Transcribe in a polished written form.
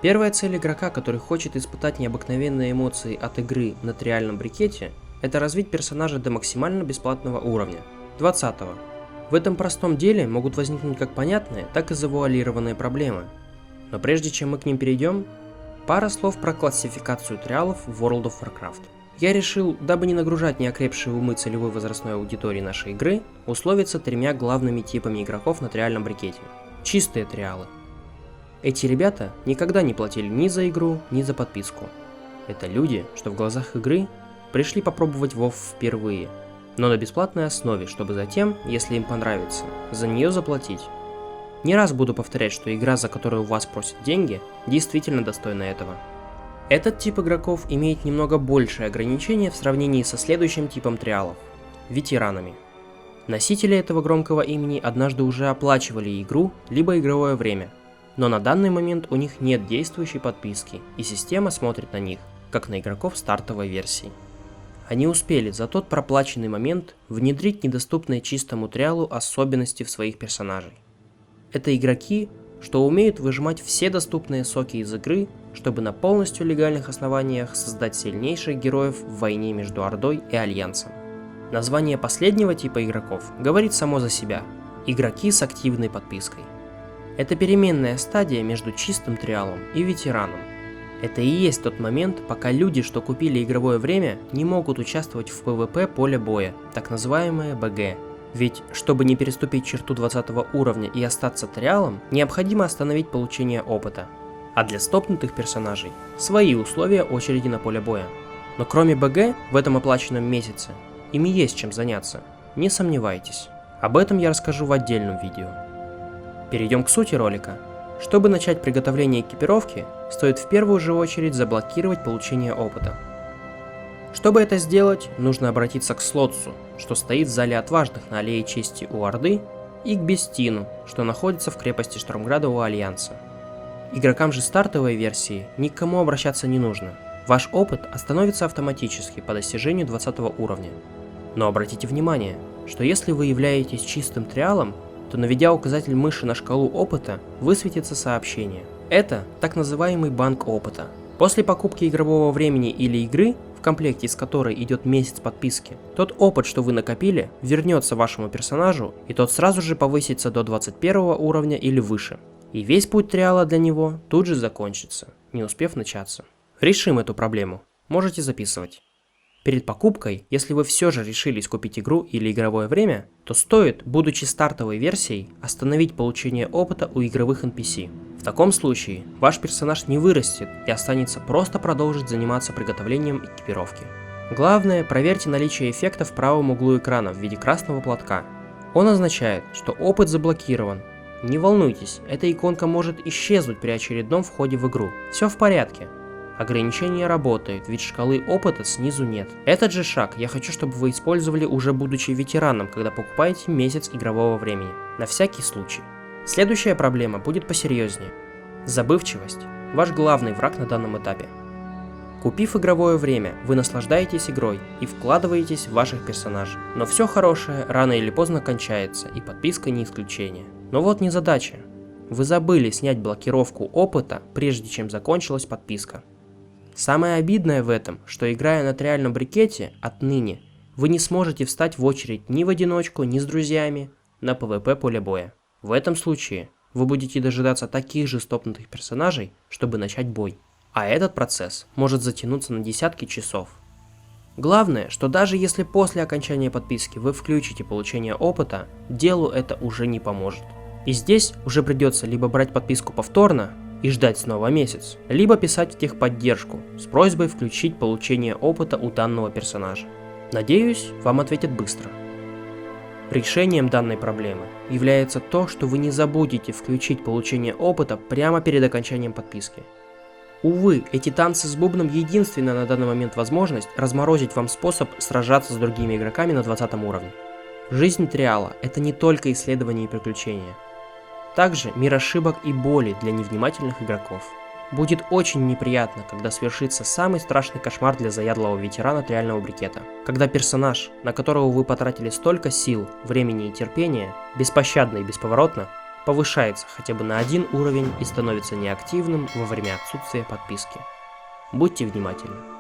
Первая цель игрока, который хочет испытать необыкновенные эмоции от игры на триальном брикете, это развить персонажа до максимально бесплатного уровня, 20-го. В этом простом деле могут возникнуть как понятные, так и завуалированные проблемы. Но прежде чем мы к ним перейдем, пара слов про классификацию триалов в World of Warcraft. Я решил, дабы не нагружать неокрепшие умы целевой возрастной аудитории нашей игры, условиться тремя главными типами игроков на триальном брикете. Чистые триалы. Эти ребята никогда не платили ни за игру, ни за подписку. Это люди, что в глазах игры пришли попробовать WoW впервые, но на бесплатной основе, чтобы затем, если им понравится, за нее заплатить. Не раз буду повторять, что игра, за которую вас просят деньги, действительно достойна этого. Этот тип игроков имеет немного большее ограничение в сравнении со следующим типом триалов – ветеранами. Носители этого громкого имени однажды уже оплачивали игру, либо игровое время, но на данный момент у них нет действующей подписки, и система смотрит на них, как на игроков стартовой версии. Они успели за тот проплаченный момент внедрить недоступные чистому триалу особенности в своих персонажей. Это игроки, что умеют выжимать все доступные соки из игры, чтобы на полностью легальных основаниях создать сильнейших героев в войне между Ордой и Альянсом. Название последнего типа игроков говорит само за себя – игроки с активной подпиской. Это переменная стадия между чистым триалом и ветераном. Это и есть тот момент, пока люди, что купили игровое время, не могут участвовать в PvP поле боя, так называемое БГ. Ведь, чтобы не переступить черту 20 уровня и остаться триалом, необходимо остановить получение опыта. А для стопнутых персонажей свои условия очереди на поле боя. Но кроме БГ в этом оплаченном месяце, ими есть чем заняться, не сомневайтесь. Об этом я расскажу в отдельном видео. Перейдем к сути ролика. Чтобы начать приготовление экипировки, стоит в первую же очередь заблокировать получение опыта. Чтобы это сделать, нужно обратиться к Слотсу, что стоит в зале отважных на Аллее Чести у Орды, и к Бестину, что находится в крепости Штормграда у Альянса. Игрокам же стартовой версии никому обращаться не нужно. Ваш опыт остановится автоматически по достижению 20 уровня. Но обратите внимание, что если вы являетесь чистым триалом, то наведя указатель мыши на шкалу опыта, высветится сообщение. Это так называемый банк опыта. После покупки игрового времени или игры, в комплекте с которой идет месяц подписки, тот опыт, что вы накопили, вернется вашему персонажу, и тот сразу же повысится до 21 уровня или выше. И весь путь триала для него тут же закончится, не успев начаться. Решим эту проблему. Можете записывать. Перед покупкой, если вы все же решились купить игру или игровое время, то стоит, будучи стартовой версией, остановить получение опыта у игровых NPC. В таком случае ваш персонаж не вырастет и останется просто продолжить заниматься приготовлением экипировки. Главное, проверьте наличие эффекта в правом углу экрана в виде красного платка. Он означает, что опыт заблокирован. Не волнуйтесь, эта иконка может исчезнуть при очередном входе в игру. Все в порядке. Ограничение работает, ведь шкалы опыта снизу нет. Этот же шаг я хочу, чтобы вы использовали уже будучи ветераном, когда покупаете месяц игрового времени. На всякий случай. Следующая проблема будет посерьезнее. Забывчивость – ваш главный враг на данном этапе. Купив игровое время, вы наслаждаетесь игрой и вкладываетесь в ваших персонажей. Но все хорошее рано или поздно кончается, и подписка не исключение. Но вот незадача. Вы забыли снять блокировку опыта, прежде чем закончилась подписка. Самое обидное в этом, что играя на триальном брикете, отныне вы не сможете встать в очередь ни в одиночку, ни с друзьями на PvP поле боя. В этом случае вы будете дожидаться таких же стопнутых персонажей, чтобы начать бой. А этот процесс может затянуться на десятки часов. Главное, что даже если после окончания подписки вы включите получение опыта, делу это уже не поможет. И здесь уже придется либо брать подписку повторно и ждать снова месяц, либо писать в техподдержку с просьбой включить получение опыта у данного персонажа. Надеюсь, вам ответят быстро. Решением данной проблемы является то, что вы не забудете включить получение опыта прямо перед окончанием подписки. Увы, эти танцы с бубном единственная на данный момент возможность разморозить вам способ сражаться с другими игроками на 20 уровне. Жизнь триала – это не только исследование и приключения. Также мир ошибок и боли для невнимательных игроков. Будет очень неприятно, когда свершится самый страшный кошмар для заядлого ветерана триального брикета. Когда персонаж, на которого вы потратили столько сил, времени и терпения, беспощадно и бесповоротно, повышается хотя бы на 1 уровень и становится неактивным во время отсутствия подписки. Будьте внимательны.